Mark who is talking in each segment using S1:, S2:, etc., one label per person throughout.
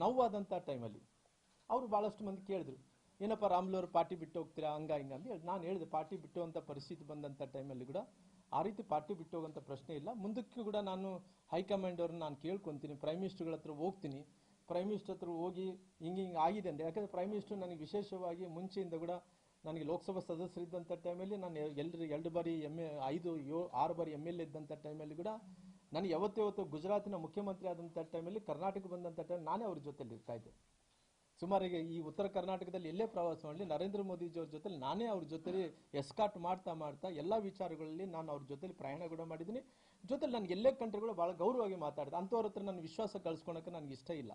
S1: ನೋವಾದಂಥ ಟೈಮಲ್ಲಿ ಅವರು ಭಾಳಷ್ಟು ಮಂದಿ ಕೇಳಿದ್ರು, ಏನಪ್ಪ ರಾಮುಲು ಅವರು ಪಾರ್ಟಿ ಬಿಟ್ಟು ಹೋಗ್ತೀರಾ ಹಂಗ ಹಿಂಗ ಅಂತ ಹೇಳಿ ನಾನು ಹೇಳಿದೆ, ಪಾರ್ಟಿ ಬಿಟ್ಟು ಅಂತ ಪರಿಸ್ಥಿತಿ ಬಂದಂಥ ಟೈಮಲ್ಲಿ ಕೂಡ ಆ ರೀತಿ ಪಾರ್ಟಿ ಬಿಟ್ಟು ಹೋಗೋಂಥ ಪ್ರಶ್ನೆ ಇಲ್ಲ. ಮುಂದಕ್ಕೂ ಕೂಡ ನಾನು ಹೈಕಮಾಂಡ್ ಅವ್ರನ್ನ ನಾನು ಕೇಳ್ಕೊತೀನಿ, ಪ್ರೈಮ್ ಮಿನಿಸ್ಟರ್ಗಳ ಹತ್ರ ಹೋಗ್ತೀನಿ, ಪ್ರೈಮ್ ಮಿನಿಸ್ಟರ್ ಹತ್ರ ಹೋಗಿ ಹಿಂಗೆ ಆಗಿದೆ ಅಂದರೆ, ಯಾಕಂದರೆ ಪ್ರೈಮ್ ಮಿನಿಸ್ಟರ್ ನನಗೆ ವಿಶೇಷವಾಗಿ ಮುಂಚೆಯಿಂದ ಕೂಡ ನನಗೆ ಲೋಕಸಭಾ ಸದಸ್ಯರಿದ್ದಂಥ ಟೈಮಲ್ಲಿ ನಾನು ಎರಡು ಬಾರಿ ಆರು ಬಾರಿ MLA ಇದ್ದಂಥ ಟೈಮಲ್ಲಿ ಕೂಡ ನನಗೆ ಯಾವತ್ತೂ ಗುಜರಾತಿನ ಮುಖ್ಯಮಂತ್ರಿ ಆದಂಥ ಟೈಮಲ್ಲಿ ಕರ್ನಾಟಕ ಬಂದಂಥ ಟೈಮ್ ನಾನೇ ಅವ್ರ ಜೊತೆಲಿ ಇರ್ತಾ ಇದ್ದೆ. ಸುಮಾರಿಗೆ ಈ ಉತ್ತರ ಕರ್ನಾಟಕದಲ್ಲಿ ಎಲ್ಲೇ ಪ್ರವಾಸ ಮಾಡಲಿ ನರೇಂದ್ರ ಮೋದಿಜಿಯವ್ರ ಜೊತೆಲಿ ನಾನೇ ಅವ್ರ ಜೊತೆಲಿ ಎಸ್ಕಾಟ್ ಮಾಡ್ತಾ ಎಲ್ಲ ವಿಚಾರಗಳಲ್ಲಿ ನಾನು ಅವ್ರ ಜೊತೆಲಿ ಪ್ರಯಾಣ ಕೂಡ ಮಾಡಿದ್ದೀನಿ. ಜೊತೆಲಿ ನನಗೆ ಎಲ್ಲೇ ಕಂಟ್ರಿಗಳು ಭಾಳ ಗೌರವವಾಗಿ ಮಾತಾಡಿದೆ. ಅಂಥವ್ರ ಹತ್ರ ನನ್ನ ವಿಶ್ವಾಸ ಕಳ್ಸ್ಕೊಳಕ್ಕೆ ನನಗೆ ಇಷ್ಟ ಇಲ್ಲ.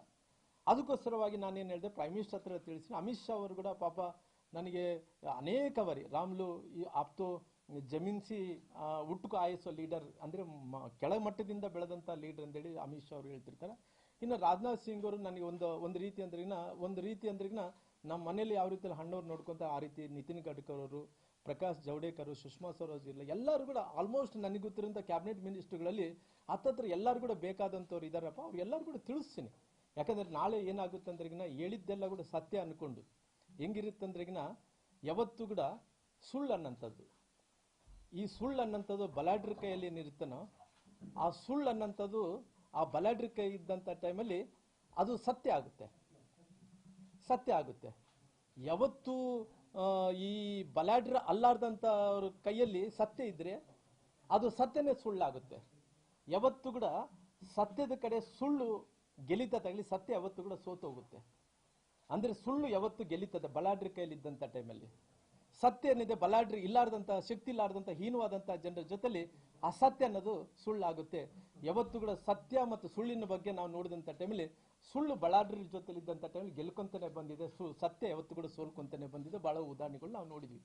S1: ಅದಕ್ಕೋಸ್ಕರವಾಗಿ ನಾನೇನು ಹೇಳಿದೆ, ಪ್ರೈಮ್ ಮಿನಿಸ್ಟರ್ ಹತ್ರ ತಿಳಿಸಿ, ಅಮಿತ್ ಶಾ ಅವರು ಕೂಡ ಪಾಪ ನನಗೆ ಅನೇಕ ಬಾರಿ ರಾಮುಲು ಈ ಆಪ್ತೋ ಜಮೀನ್ಸಿ ಹುಟ್ಟುಕು ಆಯಿಸೋ ಲೀಡರ್ ಅಂದರೆ ಕೆಳಮಟ್ಟದಿಂದ ಬೆಳೆದಂಥ ಲೀಡರ್ ಅಂತೇಳಿ ಅಮಿತ್ ಶಾ ಅವರು ಹೇಳ್ತಿರ್ತಾರೆ. ಇನ್ನು ರಾಜನಾಥ್ ಸಿಂಗ್ ಅವರು ನನಗೆ ಒಂದು ರೀತಿ ಅಂದ್ರಿಗಿನ ನಮ್ಮ ಮನೇಲಿ ಯಾವ ರೀತಿಯಲ್ಲಿ ಹಣ್ಣವ್ರು ನೋಡ್ಕೊಂತ ಆ ರೀತಿ ನಿತಿನ್ ಗಡ್ಕರಿ ಅವರು, ಪ್ರಕಾಶ್ ಜಾವಡೇಕರ್, ಸುಷ್ಮಾ ಸ್ವರಾಜ್ ಇಲ್ಲ, ಎಲ್ಲರೂ ಕೂಡ ಆಲ್ಮೋಸ್ಟ್ ನನಗೆ ಗೊತ್ತಿರೋಂಥ ಕ್ಯಾಬಿನೆಟ್ ಮಿನಿಸ್ಟರ್ಗಳಲ್ಲಿ ಹತ್ತತ್ರ ಎಲ್ಲರೂ ಕೂಡ ಬೇಕಾದಂಥವ್ರು ಇದ್ದಾರಪ್ಪ, ಅವ್ರು ಎಲ್ಲರೂ ಕೂಡ ತಿಳಿಸ್ತೀನಿ. ಯಾಕಂದರೆ ನಾಳೆ ಏನಾಗುತ್ತೆ ಅಂದ್ರಿಗಿನ ಹೇಳಿದ್ದೆಲ್ಲ ಕೂಡ ಸತ್ಯ ಅನ್ಕೊಂಡು ಹೆಂಗಿರುತ್ತಂದ್ರಿಗಿನ ಯಾವತ್ತೂ ಕೂಡ ಸುಳ್ಳು ಅನ್ನಂಥದ್ದು, ಈ ಸುಳ್ಳು ಅನ್ನಂಥದ್ದು ಬಲಾಢ್ರ ಕೈಯಲ್ಲಿ ಏನಿರುತ್ತನೋ ಆ ಸುಳ್ಳು ಅನ್ನಂಥದ್ದು ಆ ಬಲಾಢ್ರ ಕೈ ಇದ್ದಂಥ ಟೈಮಲ್ಲಿ ಅದು ಸತ್ಯ ಆಗುತ್ತೆ. ಯಾವತ್ತೂ ಈ ಬಲಾಢ್ರ ಅಲ್ಲಾರ್ದಂಥವ್ರ ಕೈಯಲ್ಲಿ ಸತ್ಯ ಇದ್ರೆ ಅದು ಸತ್ಯನೇ ಸುಳ್ಳಾಗುತ್ತೆ. ಯಾವತ್ತೂ ಕೂಡ ಸತ್ಯದ ಕಡೆ ಸುಳ್ಳು ಗೆಲಿತ ತಗಲಿ, ಸತ್ಯ ಯಾವತ್ತೂ ಕೂಡ ಸೋತು ಹೋಗುತ್ತೆ. ಅಂದ್ರೆ ಸುಳ್ಳು ಯಾವತ್ತು ಗೆಲ್ಲಿತದೆ ಬಲಾಢ್ರ ಕೈಯಲ್ಲಿ ಇದ್ದಂಥ ಟೈಮಲ್ಲಿ. ಸತ್ಯ ಏನಿದೆ ಬಲಾಢ್ರ ಇಲ್ಲಾರ್ದಂಥ, ಶಕ್ತಿ ಇಲ್ಲಾರ್ದಂಥ, ಹೀನವಾದಂಥ ಜನರ ಜೊತೆಲಿ ಅಸತ್ಯ ಅನ್ನೋದು ಸುಳ್ಳಾಗುತ್ತೆ. ಯಾವತ್ತೂ ಕೂಡ ಸತ್ಯ ಮತ್ತು ಸುಳ್ಳಿನ ಬಗ್ಗೆ ನಾವು ನೋಡಿದಂಥ ಟೈಮಲ್ಲಿ ಸುಳ್ಳು ಬಲಾಢ್ರ ಜೊತೆಲಿ ಇದ್ದಂಥ ಟೈಮಲ್ಲಿ ಗೆಲ್ಕೊಂತಾನೆ ಬಂದಿದೆ, ಸತ್ಯ ಯಾವತ್ತೂ ಕೂಡ ಸೋಲ್ಕೊಂತಾನೆ ಬಂದಿದೆ. ಬಹಳ ಉದಾಹರಣೆಗಳು ನಾವು ನೋಡಿದ್ವಿ.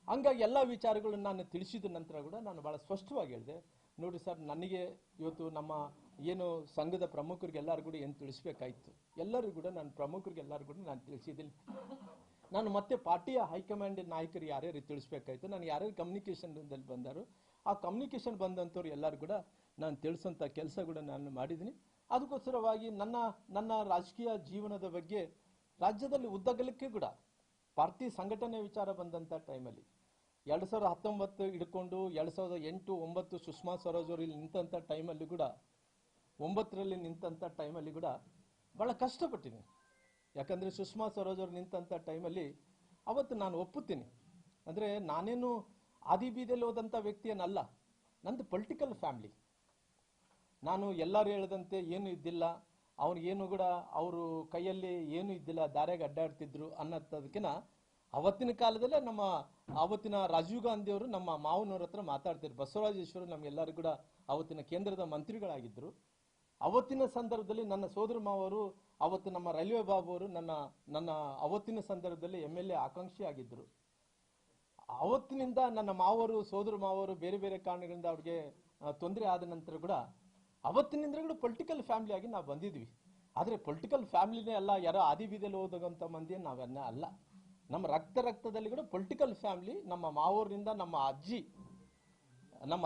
S1: ಹಂಗಾಗಿ ಎಲ್ಲ ವಿಚಾರಗಳನ್ನು ನಾನು ತಿಳಿಸಿದ ನಂತರ ಕೂಡ ನಾನು ಬಹಳ ಸ್ಪಷ್ಟವಾಗಿ ಹೇಳಿದೆ, ನೋಡಿ ಸರ್, ನನಗೆ ಇವತ್ತು ನಮ್ಮ ಏನು ಸಂಘದ ಪ್ರಮುಖರಿಗೆ ಎಲ್ಲರೂ ಕೂಡ ಏನು ತಿಳಿಸ್ಬೇಕಾಯ್ತು, ಎಲ್ಲರಿಗೂ ಕೂಡ ನಾನು ಪ್ರಮುಖರಿಗೆ ಎಲ್ಲರೂ ಕೂಡ ನಾನು ತಿಳಿಸಿದ್ದೀನಿ. ನಾನು ಮತ್ತೆ ಪಾರ್ಟಿಯ ಹೈಕಮಾಂಡ್ ನಾಯಕರು ಯಾರ್ಯಾರು ತಿಳಿಸ್ಬೇಕಾಯ್ತು, ನಾನು ಯಾರ್ಯಾರು ಕಮ್ಯುನಿಕೇಷನ್ದಲ್ಲಿ ಬಂದಾರೋ ಆ ಕಮ್ಯುನಿಕೇಷನ್ ಬಂದಂಥವ್ರು ಎಲ್ಲರೂ ಕೂಡ ನಾನು ತಿಳಿಸೋಂಥ ಕೆಲಸ ಕೂಡ ನಾನು ಮಾಡಿದ್ದೀನಿ. ಅದಕ್ಕೋಸ್ಕರವಾಗಿ ನನ್ನ ರಾಜಕೀಯ ಜೀವನದ ಬಗ್ಗೆ ರಾಜ್ಯದಲ್ಲಿ ಉದ್ದಗಲಕ್ಕೆ ಕೂಡ ಪಾರ್ಟಿ ಸಂಘಟನೆ ವಿಚಾರ ಬಂದಂಥ ಟೈಮಲ್ಲಿ 2019 ಹಿಡ್ಕೊಂಡು 2008, 2009 ಸುಷ್ಮಾ ಸ್ವರಾಜ್ ಅವರು ಇಲ್ಲಿ ನಿಂತಂಥ ಟೈಮಲ್ಲಿ ಕೂಡ 9ರಲ್ಲಿ ನಿಂತಂಥ ಟೈಮಲ್ಲಿ ಕೂಡ ಭಾಳ ಕಷ್ಟಪಟ್ಟಿನಿ. ಯಾಕಂದರೆ ಸುಷ್ಮಾ ಸ್ವರಾಜ್ ಅವರು ನಿಂತಂಥ ಟೈಮಲ್ಲಿ ಅವತ್ತು ನಾನು ಒಪ್ಪುತ್ತೀನಿ, ಅಂದರೆ ನಾನೇನು ಆದಿ ಬೀದಿಯಲ್ಲಿ ಹೋದಂಥ ವ್ಯಕ್ತಿಯನ್ನಲ್ಲ, ನಂದು ಪೊಲಿಟಿಕಲ್ ಫ್ಯಾಮಿಲಿ. ನಾನು ಎಲ್ಲರೂ ಹೇಳದಂತೆ ಏನು ಇದ್ದಿಲ್ಲ, ಏನು ಕೂಡ ಅವರು ಕೈಯಲ್ಲಿ ಏನು ಇದ್ದಿಲ್ಲ, ದಾರ್ಯಾಗ ಅಡ್ಡಾಡ್ತಿದ್ರು ಅನ್ನೋದಕ್ಕಿಂತ ಅವತ್ತಿನ ಕಾಲದಲ್ಲೇ ನಮ್ಮ ಅವತ್ತಿನ ರಾಜೀವ್ ಗಾಂಧಿ ಅವರು ನಮ್ಮ ಮಾವನವ್ರ ಹತ್ರ ಮಾತಾಡ್ತಿದ್ರು. ಬಸವರಾಜೇಶ್ವರ ನಮ್ಗೆಲ್ಲರೂ ಕೂಡ ಅವತ್ತಿನ ಕೇಂದ್ರದ ಮಂತ್ರಿಗಳಾಗಿದ್ದರು. ಅವತ್ತಿನ ಸಂದರ್ಭದಲ್ಲಿ ನನ್ನ ಸೋದರ ಮಾವರು, ಅವತ್ತು ನಮ್ಮ ರೈಲ್ವೆ ಬಾಬು ಅವರು ನನ್ನ ಅವತ್ತಿನ ಸಂದರ್ಭದಲ್ಲಿ MLA ಆಕಾಂಕ್ಷಿ ಆಗಿದ್ದರು. ಅವತ್ತಿನಿಂದ ನನ್ನ ಮಾವರು, ಸೋದರ ಮಾವರು ಬೇರೆ ಬೇರೆ ಕಾರಣಗಳಿಂದ ಅವ್ರಿಗೆ ತೊಂದರೆ ಆದ ನಂತರ ಕೂಡ ಅವತ್ತಿನಿಂದ ಕೂಡ ಪೊಲಿಟಿಕಲ್ ಫ್ಯಾಮಿಲಿ ಆಗಿ ನಾವು ಬಂದಿದ್ವಿ. ಆದರೆ ಪೊಲಿಟಿಕಲ್ ಫ್ಯಾಮಿಲಿನೇ ಅಲ್ಲ, ಯಾರೋ ಆದಿ ಬೀದಿಯಲ್ಲಿ ಹೋದಂಥ ಮಂದಿ ನಾವೆಲ್ಲ ಅಲ್ಲ. ನಮ್ಮ ರಕ್ತದಲ್ಲಿ ಕೂಡ ಪೊಲಿಟಿಕಲ್ ಫ್ಯಾಮಿಲಿ. ನಮ್ಮ ಮಾವೂರಿನಿಂದ ನಮ್ಮ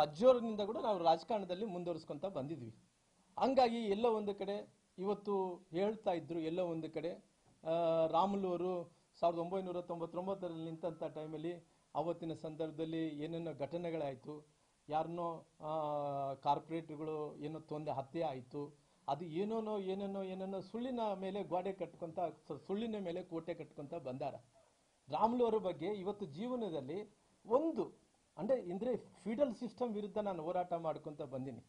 S1: ಅಜ್ಜಿಯವರಿಂದ ಕೂಡ ನಾವು ರಾಜಕಾರಣದಲ್ಲಿ ಮುಂದುವರಿಸ್ಕೊಂತ ಬಂದಿದ್ವಿ. ಹಂಗಾಗಿ ಎಲ್ಲೋ ಒಂದು ಕಡೆ ಇವತ್ತು ಹೇಳ್ತಾ ಇದ್ರು, ಎಲ್ಲೋ ಒಂದು ಕಡೆ ರಾಮುಲು ಅವರು 1999ರಲ್ಲಿ ನಿಂತಂಥ ಟೈಮಲ್ಲಿ ಅವತ್ತಿನ ಸಂದರ್ಭದಲ್ಲಿ ಏನೇನೋ ಘಟನೆಗಳಾಯಿತು, ಯಾರನ್ನೋ ಕಾರ್ಪೊರೇಟ್ಗಳು ಏನೋ ಹತ್ಯೆ ಆಯಿತು, ಅದು ಏನೇನೋ ಸುಳ್ಳಿನ ಮೇಲೆ ಗೋಡೆ ಕಟ್ಕೊಂತ, ಸುಳ್ಳಿನ ಮೇಲೆ ಕೋಟೆ ಕಟ್ಕೊಂತ ಬಂದಾರ. ರಾಮುಲು ಅವರ ಬಗ್ಗೆ ಇವತ್ತು ಜೀವನದಲ್ಲಿ ಅಂದ್ರೆ ಫೀಡಲ್ ಸಿಸ್ಟಮ್ ವಿರುದ್ಧ ನಾನು ಹೋರಾಟ ಮಾಡ್ಕೊಂತ ಬಂದೀನಿ.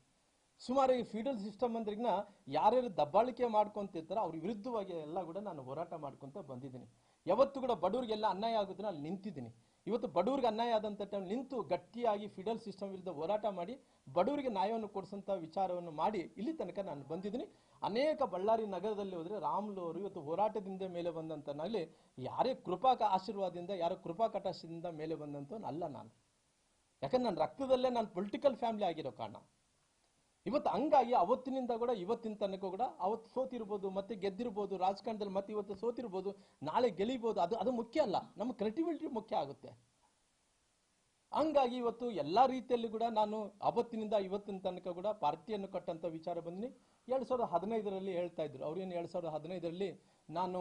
S1: ಸುಮಾರು ಈ ಫೀಡಲ್ ಸಿಸ್ಟಮ್ ಅಂದ್ರಿಗಿನ ಯಾರ್ಯಾರು ದಬ್ಬಾಳಿಕೆ ಮಾಡ್ಕೊಂತಿರ್ತಾರೋ ಅವ್ರ ವಿರುದ್ಧವಾಗಿ ಎಲ್ಲ ಕೂಡ ನಾನು ಹೋರಾಟ ಮಾಡ್ಕೊಂತ ಬಂದಿದ್ದೀನಿ. ಯಾವತ್ತು ಕೂಡ ಬಡವರಿಗೆಲ್ಲ ಅನ್ಯಾಯ ಆಗುತ್ತೆ ಅಲ್ಲಿ ನಿಂತಿದ್ದೀನಿ. ಇವತ್ತು ಬಡವರಿಗೆ ಅನ್ಯಾಯ ಆದಂಥ ಟೈಮ್ ನಿಂತು ಗಟ್ಟಿಯಾಗಿ ಫೀಡಲ್ ಸಿಸ್ಟಮ್ ವಿರುದ್ಧ ಹೋರಾಟ ಮಾಡಿ ಬಡವರಿಗೆ ನ್ಯಾಯವನ್ನು ಕೊಡಿಸೋಂಥ ವಿಚಾರವನ್ನು ಮಾಡಿ ಇಲ್ಲಿ ತನಕ ನಾನು ಬಂದಿದ್ದೀನಿ. ಅನೇಕ ಬಳ್ಳಾರಿ ನಗರದಲ್ಲಿ ಹೋದರೆ ರಾಮುಲು ಅವರು ಇವತ್ತು ಹೋರಾಟದಿಂದ ಮೇಲೆ ಬಂದಂತನಾಗಲಿ, ಯಾರೇ ಕೃಪಾ ಆಶೀರ್ವಾದದಿಂದ, ಯಾರೋ ಕೃಪಾ ಕಟಾಕ್ಷದಿಂದ ಮೇಲೆ ಬಂದಂತವನ್ನಲ್ಲ ನಾನು. ಯಾಕಂದ್ರೆ ನನ್ನ ರಕ್ತದಲ್ಲೇ ನಾನು ಪೊಲಿಟಿಕಲ್ ಫ್ಯಾಮಿಲಿ ಆಗಿರೋ ಕಾರಣ ಇವತ್ತು. ಹಂಗಾಗಿ ಅವತ್ತಿನಿಂದ ಕೂಡ ಇವತ್ತಿನ ತನಕ ಕೂಡ ಅವತ್ತು ಸೋತಿರ್ಬೋದು, ಮತ್ತೆ ಗೆದ್ದಿರ್ಬೋದು ರಾಜಕಾರಣದಲ್ಲಿ, ಮತ್ತೆ ಇವತ್ತು ಸೋತಿರ್ಬೋದು, ನಾಳೆ ಗೆಲ್ಲಿಬೋದು. ಅದು ಮುಖ್ಯ ಅಲ್ಲ, ನಮ್ಮ ಕ್ರೆಡಿಬಿಲಿಟಿ ಮುಖ್ಯ ಆಗುತ್ತೆ. ಹಂಗಾಗಿ ಇವತ್ತು ಎಲ್ಲಾ ರೀತಿಯಲ್ಲಿ ಕೂಡ ನಾನು ಅವತ್ತಿನಿಂದ ಇವತ್ತಿನ ತನಕ ಕೂಡ ಪಾರ್ಟಿಯನ್ನು ಕಟ್ಟಂತ ವಿಚಾರ ಬಂದಿನಿ. 2015ರಲ್ಲಿ ಹೇಳ್ತಾ ಇದ್ರು ಅವ್ರೇನು 2015ರಲ್ಲಿ ನಾನು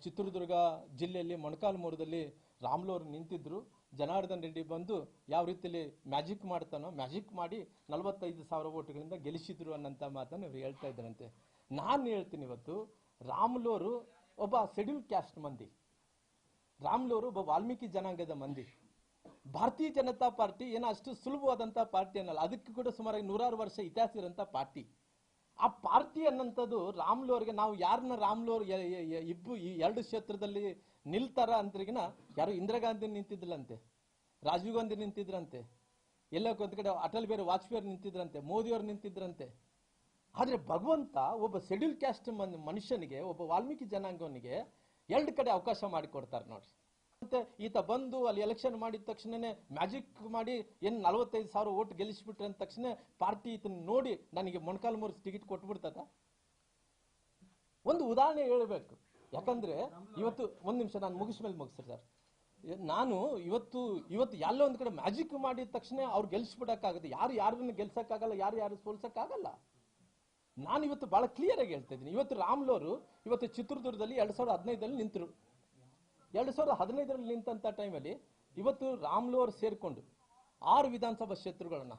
S1: ಚಿತ್ರದುರ್ಗ ಜಿಲ್ಲೆಯಲ್ಲಿ ಮೊಣಕಾಲ್ಮೂರದಲ್ಲಿ ರಾಮ್ಲು ಅವರು ನಿಂತಿದ್ರು, ಜನಾರ್ದನ್ ರೆಡ್ಡಿ ಬಂದು ಯಾವ ರೀತಿಯಲ್ಲಿ ಮ್ಯಾಜಿಕ್ ಮಾಡ್ತಾನೋ ಮ್ಯಾಜಿಕ್ ಮಾಡಿ 45,000 ಓಟ್ಗಳಿಂದ ಗೆಲ್ಲಿಸಿದ್ರು ಅನ್ನಂತ ಮಾತನ್ನು ಇವ್ರು ಹೇಳ್ತಾ ಇದ್ರಂತೆ. ನಾನು ಹೇಳ್ತೀನಿ ಇವತ್ತು ರಾಮ್ಲು ಅವರು ಒಬ್ಬ ಶೆಡ್ಯೂಲ್ ಕ್ಯಾಸ್ಟ್ ಮಂದಿ, ರಾಮ್ಲು ಅವರು ಒಬ್ಬ ವಾಲ್ಮೀಕಿ ಜನಾಂಗದ ಮಂದಿ. ಭಾರತೀಯ ಜನತಾ ಪಾರ್ಟಿ ಏನೋ ಅಷ್ಟು ಸುಲಭವಾದಂತಹ ಪಾರ್ಟಿ ಅನ್ನಲ್ಲ, ಅದಕ್ಕೆ ಕೂಡ ಸುಮಾರು 100 ವರ್ಷ ಇತಿಹಾಸ ಇರೋಂಥ ಪಾರ್ಟಿ. ಆ ಪಾರ್ಟಿ ಅನ್ನಂಥದ್ದು ರಾಮ್ಲು ಅವರಿಗೆ ನಾವು ಯಾರನ್ನ ರಾಮ್ಲು ಅವ್ರು ಈ 2 ಕ್ಷೇತ್ರದಲ್ಲಿ ನಿಲ್ತಾರ ಅಂದ್ರಿಗಿನ ಯಾರು ಇಂದಿರಾ ಗಾಂಧಿ ನಿಂತಿದ್ಲಂತೆ, ರಾಜೀವ್ ಗಾಂಧಿ ನಿಂತಿದ್ರಂತೆ, ಎಲ್ಲ ಒಂದ್ ಕಡೆ ಅಟಲ್ ಬಿಹಾರಿ ವಾಜಪೇಯಿ ಅವರು ನಿಂತಿದ್ರಂತೆ, ಮೋದಿ ಅವರು ನಿಂತಿದ್ರಂತೆ. ಆದ್ರೆ ಭಗವಂತ ಒಬ್ಬ ಶೆಡ್ಯೂಲ್ ಕ್ಯಾಸ್ಟ್ ಮನುಷ್ಯನಿಗೆ, ಒಬ್ಬ ವಾಲ್ಮೀಕಿ ಜನಾಂಗವನಿಗೆ 2 ಕಡೆ ಅವಕಾಶ ಮಾಡಿಕೊಡ್ತಾರೆ ನೋಡ್ರಿ. ಮತ್ತೆ ಈತ ಬಂದು ಅಲ್ಲಿ ಎಲೆಕ್ಷನ್ ಮಾಡಿದ ತಕ್ಷಣನೇ ಮ್ಯಾಜಿಕ್ ಮಾಡಿ 45,000 ಓಟ್ ಗೆಲ್ಲಿಸ್ಬಿಟ್ರೆ ಅಂದ ತಕ್ಷಣ ಪಾರ್ಟಿ ಇದನ್ನ ನೋಡಿ ನನಗೆ ಮೊಣಕಾಲ್ಮೂರು ಟಿಕೆಟ್ ಕೊಟ್ಬಿಡ್ತದ? ಒಂದು ಉದಾಹರಣೆ ಹೇಳ್ಬೇಕು. ಯಾಕಂದ್ರೆ ಇವತ್ತು ಒಂದ್ ನಿಮಿಷ ನಾನು ಮುಗಿಸ್ರಿ ಸರ್. ನಾನು ಇವತ್ತು ಎಲ್ಲ ಒಂದ್ ಕಡೆ ಮ್ಯಾಜಿಕ್ ಮಾಡಿದ ತಕ್ಷಣ ಅವ್ರು ಗೆಲ್ಸ್ಬಿಡಕ್ಕಾಗತ್ತೆ. ಯಾರನ್ನ ಗೆಲ್ಸಕ್ಕಾಗಲ್ಲ, ಯಾರು ಸೋಲ್ಸಕ್ಕಾಗಲ್ಲ. ನಾನು ಇವತ್ತು ಬಹಳ ಕ್ಲಿಯರ್ ಆಗಿ ಹೇಳ್ತಾ ಇದ್ದೀನಿ. ಇವತ್ತು ರಾಮ್ಲು ಅವರು ಇವತ್ತು ಚಿತ್ರದುರ್ಗದಲ್ಲಿ 2015ರಲ್ಲಿ ನಿಂತರು. 2015ರಲ್ಲಿ ನಿಂತ ಟೈಮಲ್ಲಿ ಇವತ್ತು ರಾಮ್ಲು ಅವರು ಸೇರ್ಕೊಂಡು 6 ವಿಧಾನಸಭಾ ಕ್ಷೇತ್ರಗಳನ್ನ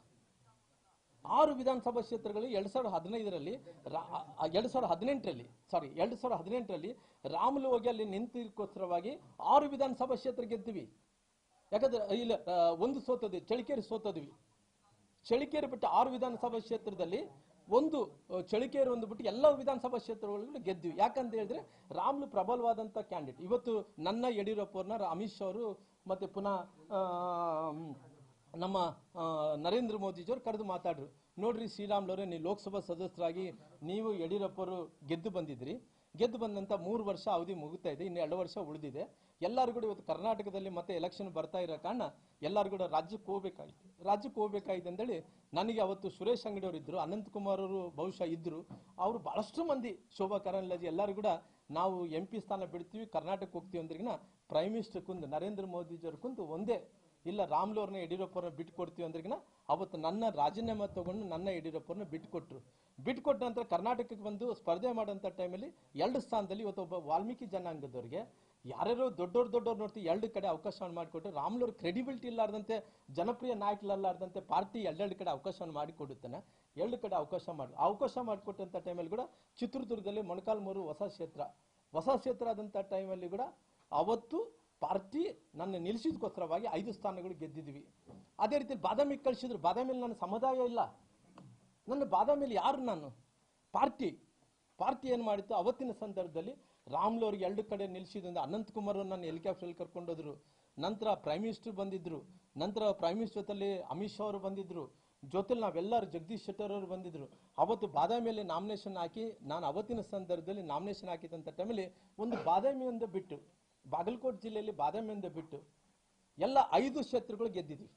S1: 2018ರಲ್ಲಿ ರಾಮ್ಲು ಹೋಗಿ ಅಲ್ಲಿ ನಿಂತಿಗೋಸ್ಕರವಾಗಿ 6 ವಿಧಾನಸಭಾ ಕ್ಷೇತ್ರ ಗೆದ್ದಿವಿ. ಯಾಕಂದ್ರೆ ಇಲ್ಲ ಒಂದು ಸೋತದ್ವಿ, ಚಳಿಕೇರಿ ಸೋತದ್ವಿ. ಚಳಿಕೇರಿ ಬಿಟ್ಟು 6 ವಿಧಾನಸಭಾ ಕ್ಷೇತ್ರದಲ್ಲಿ ಒಂದು ಚಳಿಕೇರಿ ಒಂದು ಬಿಟ್ಟು ಎಲ್ಲ ವಿಧಾನಸಭಾ ಕ್ಷೇತ್ರಗಳು ಗೆದ್ದಿವಿ. ಯಾಕಂತ ಹೇಳಿದ್ರೆ ರಾಮ್ಲು ಪ್ರಬಲವಾದಂತ ಕ್ಯಾಂಡಿಡೇಟ್. ಇವತ್ತು ನನ್ನ ಯಡಿಯೂರಪ್ಪವ್ರನ್ನ ಅಮಿತ್ ಶಾ ಅವರು ಮತ್ತೆ ಪುನಃ ನಮ್ಮ ನರೇಂದ್ರ ಮೋದಿಜಿಯವರು ಕರೆದು ಮಾತಾಡ್ರು. ನೋಡ್ರಿ ಶ್ರೀರಾಮ್ಲವರೇ, ನೀವು ಲೋಕಸಭಾ ಸದಸ್ಯರಾಗಿ ನೀವು ಯಡಿಯೂರಪ್ಪರು ಗೆದ್ದು ಬಂದಿದ್ರಿ. ಗೆದ್ದು ಬಂದಂತ 3 ವರ್ಷ ಅವಧಿ ಮುಗಿತಾ ಇದೆ, ಇನ್ನು 2 ವರ್ಷ ಉಳಿದಿದೆ. ಎಲ್ಲರೂ ಕೂಡ ಇವತ್ತು ಕರ್ನಾಟಕದಲ್ಲಿ ಮತ್ತೆ ಎಲೆಕ್ಷನ್ ಬರ್ತಾ ಇರೋ ಕಾರಣ ಎಲ್ಲರೂ ಕೂಡ ರಾಜ್ಯಕ್ಕೆ ಹೋಗ್ಬೇಕಾಯ್ತು ಅಂತೇಳಿ ನನಗೆ ಅವತ್ತು ಸುರೇಶ್ ಅಂಗಡಿ ಅವರು ಇದ್ರು, ಅನಂತಕುಮಾರ್ ಅವರು ಬಹುಶಃ ಇದ್ರು, ಅವರು ಬಹಳಷ್ಟು ಮಂದಿ, ಶೋಭಾ ಕರಂದ್ಲಾಜೆ ಎಲ್ಲರೂ ಕೂಡ ನಾವು MP ಸ್ಥಾನ ಬಿಡ್ತೀವಿ, ಕರ್ನಾಟಕ ಹೋಗ್ತೀವಿ ಅಂದ್ರಿಗಿನ ಪ್ರೈಮ್ ಮಿನಿಸ್ಟರ್ ಕುಂದು ನರೇಂದ್ರ ಮೋದಿಜಿಯವ್ರ ಕುಂದು ಒಂದೇ ಇಲ್ಲ ರಾಮ್ಲು ಅವ್ರನ್ನ ಯಡಿಯೂರಪ್ಪವ್ರನ್ನ ಬಿಟ್ಕೊಡ್ತೀವಿ ಅಂದ್ರಿಗಿನ ಅವತ್ತು ನನ್ನ ರಾಜೀನಾಮೆ ತಗೊಂಡು ನನ್ನ ಯಡಿಯೂರಪ್ಪವ್ರನ್ನ ಬಿಟ್ಕೊಟ್ಟ ನಂತರ ಕರ್ನಾಟಕಕ್ಕೆ ಬಂದು ಸ್ಪರ್ಧೆ ಮಾಡೋಂಥ ಟೈಮಲ್ಲಿ 2 ಸ್ಥಾನದಲ್ಲಿ ಇವತ್ತು ಒಬ್ಬ ವಾಲ್ಮೀಕಿ ಜನಾಂಗದವ್ರಿಗೆ ಯಾರ್ಯಾರೋ ದೊಡ್ಡವ್ರು ನೋಡ್ತೀವಿ 2 ಕಡೆ ಅವಕಾಶ ಮಾಡಿಕೊಟ್ಟು ರಾಮ್ಲು ಅವ್ರ ಕ್ರೆಡಿಬಿಲಿಟಿ ಇಲ್ಲಾರ್ದಂತೆ, ಜನಪ್ರಿಯ ನಾಯಕರಲ್ಲಾರ್ದಂತೆ ಪಾರ್ಟಿ 2 ಕಡೆ ಅವಕಾಶ ಮಾಡಿಕೊಡುತ್ತಾನೆ. 2 ಕಡೆ ಅವಕಾಶ ಮಾಡಿಕೊಟ್ಟಂತ ಟೈಮಲ್ಲಿ ಕೂಡ ಚಿತ್ರದುರ್ಗದಲ್ಲಿ ಮೊಣಕಾಲ್ಮೂರು ಹೊಸ ಕ್ಷೇತ್ರ ಆದಂತ ಟೈಮಲ್ಲಿ ಕೂಡ ಅವತ್ತು ಪಾರ್ಟಿ ನನ್ನ ನಿಲ್ಲಿಸಿದಕ್ಕೋಸ್ಕರವಾಗಿ 5 ಸ್ಥಾನಗಳು ಗೆದ್ದಿದ್ವಿ. ಅದೇ ರೀತಿ ಬಾದಾಮಿಗೆ ಕಳಿಸಿದ್ರು. ಬಾದಾಮಿಯಲ್ಲಿ ನನ್ನ ಸಮುದಾಯ ಇಲ್ಲ, ನನ್ನ ಬಾದಾಮಿಯಲ್ಲಿ ಯಾರು ನಾನು ಪಾರ್ಟಿ ಏನ್ ಮಾಡಿತ್ತು ಅವತ್ತಿನ ಸಂದರ್ಭದಲ್ಲಿ ರಾಮ್ಲು ಅವ್ರಿಗೆ 2 ಕಡೆ ನಿಲ್ಲಿಸಿದ್ರಿಂದ ಅನಂತಕುಮಾರ್ ನನ್ನ ಹೆಲಿಕಾಪ್ಟರ್ ಕರ್ಕೊಂಡೋದ್ರು. ನಂತರ ಪ್ರೈಮ್ ಮಿನಿಸ್ಟರ್ ಬಂದಿದ್ರು, ನಂತರ ಪ್ರೈಮ್ ಮಿನಿಸ್ಟರ್ ಜೊತೆಲಿ ಅಮಿತ್ ಶಾ ಅವರು ಬಂದಿದ್ರು, ಜೊತೆಲಿ ನಾವೆಲ್ಲರೂ ಜಗದೀಶ್ ಶೆಟ್ಟರ್ ಅವರು ಬಂದಿದ್ರು. ಅವತ್ತು ಬಾದಾಮಿಯಲ್ಲಿ ನಾಮಿನೇಷನ್ ಹಾಕಿ ನಾನು ಅವತ್ತಿನ ಸಂದರ್ಭದಲ್ಲಿ ನಾಮಿನೇಷನ್ ಹಾಕಿದಂತ ಟೈಮಲ್ಲಿ ಒಂದು ಬಾದಾಮಿಯಿಂದ ಬಿಟ್ಟು, ಬಾಗಲಕೋಟೆ ಜಿಲ್ಲೆಯಲ್ಲಿ ಬಾದಾಮಿಯಿಂದ ಬಿಟ್ಟು ಎಲ್ಲ 5 ಕ್ಷೇತ್ರಗಳು ಗೆದ್ದಿದ್ವಿ.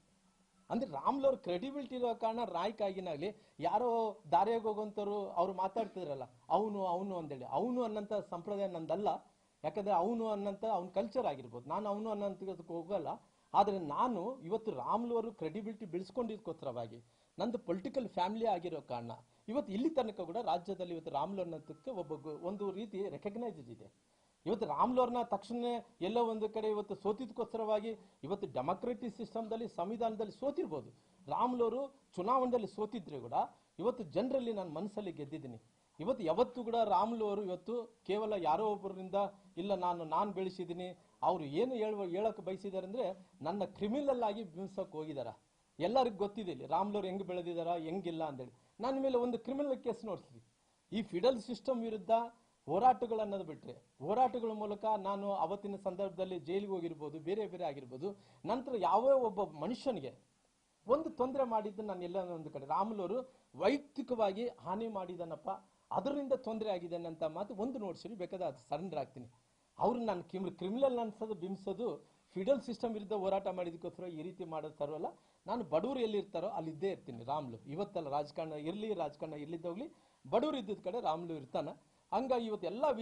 S1: ಅಂದ್ರೆ ರಾಮ್ಲು ಅವ್ರ ಕ್ರೆಡಿಬಿಲಿಟಿ ಇರೋ ಕಾರಣ ನಾಯಕ ಆಗಿನಾಗ್ಲಿ ಯಾರೋ ದಾರಿಯಾಗಿ ಹೋಗೋಂಥವ್ರು ಅವ್ರು ಮಾತಾಡ್ತಿದ್ರಲ್ಲ ಅವನು ಅಂತೇಳಿ, ಅವನು ಅನ್ನಂತ ಸಂಪ್ರದಾಯ ನಂದಲ್ಲ. ಯಾಕಂದ್ರೆ ಅವನು ಅನ್ನಂತ ಅವ್ನ ಕಲ್ಚರ್ ಆಗಿರ್ಬೋದು, ನಾನು ಅವನು ಅನ್ನೋದಕ್ಕೆ ಹೋಗಲ್ಲ. ಆದ್ರೆ ನಾನು ಇವತ್ತು ರಾಮ್ಲು ಅವರು ಕ್ರೆಡಿಬಿಲಿಟಿ ಬೆಳೆಸ್ಕೊಂಡಿದ್ದಕ್ಕೋಸ್ಕರವಾಗಿ ನಂದು ಪೊಲಿಟಿಕಲ್ ಫ್ಯಾಮಿಲಿ ಆಗಿರೋ ಕಾರಣ ಇವತ್ತು ಇಲ್ಲಿ ತನಕ ಕೂಡ ರಾಜ್ಯದಲ್ಲಿ ಇವತ್ತು ರಾಮ್ಲು ಅನ್ನೋದಕ್ಕೆ ಒಂದು ರೀತಿ ರೆಕಗ್ನೈಸ್ ಇದೆ. ಇವತ್ತು ರಾಮ್ಲು ಅವ್ರನ್ನ ತಕ್ಷಣ ಎಲ್ಲೋ ಒಂದು ಕಡೆ ಇವತ್ತು ಸೋತಿದ್ಕೋಸ್ಕರವಾಗಿ ಇವತ್ತು ಡೆಮೊಕ್ರೆಟಿಕ್ ಸಿಸ್ಟಮ್ದಲ್ಲಿ ಸಂವಿಧಾನದಲ್ಲಿ ಸೋತಿರ್ಬೋದು. ರಾಮ್ಲು ಅವರು ಚುನಾವಣೆಯಲ್ಲಿ ಸೋತಿದ್ರೆ ಕೂಡ ಇವತ್ತು ಜನರಲ್ಲಿ ನಾನು ಮನಸ್ಸಲ್ಲಿ ಗೆದ್ದಿದ್ದೀನಿ. ಯಾವತ್ತು ಕೂಡ ರಾಮ್ಲು ಅವರು ಇವತ್ತು ಕೇವಲ ಯಾರೋ ಒಬ್ಬರಿಂದ ಇಲ್ಲ ನಾನು ಬೆಳೆಸಿದ್ದೀನಿ ಅವ್ರು ಏನು ಹೇಳಕ್ ಬಯಸಿದಾರೆ ಅಂದ್ರೆ ನನ್ನ ಕ್ರಿಮಿನಲ್ ಆಗಿ ಬಿಂಬಿಸಕ್ ಹೋಗಿದಾರ. ಎಲ್ಲರಿಗೂ ಗೊತ್ತಿದೆ ಇಲ್ಲಿ ರಾಮ್ಲು ಅವ್ರು ಹೆಂಗ್ ಬೆಳೆದಿದಾರ ಹೆಂಗಿಲ್ಲ ಅಂತೇಳಿ. ನನ್ನ ಮೇಲೆ ಒಂದು ಕ್ರಿಮಿನಲ್ ಕೇಸ್ ನೋಡ್ತೀವಿ. ಈ ಫಿಡಲ್ ಸಿಸ್ಟಮ್ ವಿರುದ್ಧ ಹೋರಾಟಗಳು ಅನ್ನೋದು ಬಿಟ್ರೆ, ಹೋರಾಟಗಳ ಮೂಲಕ ನಾನು ಅವತ್ತಿನ ಸಂದರ್ಭದಲ್ಲಿ ಜೈಲಿಗೆ ಹೋಗಿರ್ಬೋದು, ಬೇರೆ ಆಗಿರ್ಬೋದು. ನಂತರ ಯಾವ ಒಬ್ಬ ಮನುಷ್ಯನಿಗೆ ಒಂದು ತೊಂದರೆ ಮಾಡಿದ್ದು ನಾನು ಎಲ್ಲ ಒಂದು ಕಡೆ ರಾಮ್ಲು ಅವರು ವೈಯಕ್ತಿಕವಾಗಿ ಹಾನಿ ಮಾಡಿದನಪ್ಪ, ಅದರಿಂದ ತೊಂದರೆ ಆಗಿದೆ ಅಂತ ಮಾತು ಒಂದು ನೋಡ್ಸಿರಿ, ಬೇಕಾದ್ರೆ ಅದು ಸರೆಂಡರ್ ಆಗ್ತೀನಿ. ಅವ್ರನ್ನ ನಾನು ಕ್ರಿಮಿನಲ್ ಅನ್ಸೋದು ಬಿಂಬಿಸೋದು ಫಿಡಲ್ ಸಿಸ್ಟಮ್ ವಿರುದ್ಧ ಹೋರಾಟ ಮಾಡಿದಕ್ಕೋಸ್ಕರ ಈ ರೀತಿ ಮಾಡೋತಾರಲ್ಲ. ನಾನು ಬಡವರು ಎಲ್ಲಿರ್ತಾರೋ ಅಲ್ಲಿ ಇದ್ದೇ ಇರ್ತೀನಿ ರಾಮ್ಲು. ಇವತ್ತಲ್ಲ ರಾಜಕಾರಣ ಇರ್ಲಿದ್ದೋಗ್ಲಿ ಬಡವರು ಇದ್ದಿದ್ದ ಕಡೆ ರಾಮ್ಲು ಇರ್ತಾನ. ಹಂಗಾಗಿ ಇವತ್ತು ಎಲ್ಲ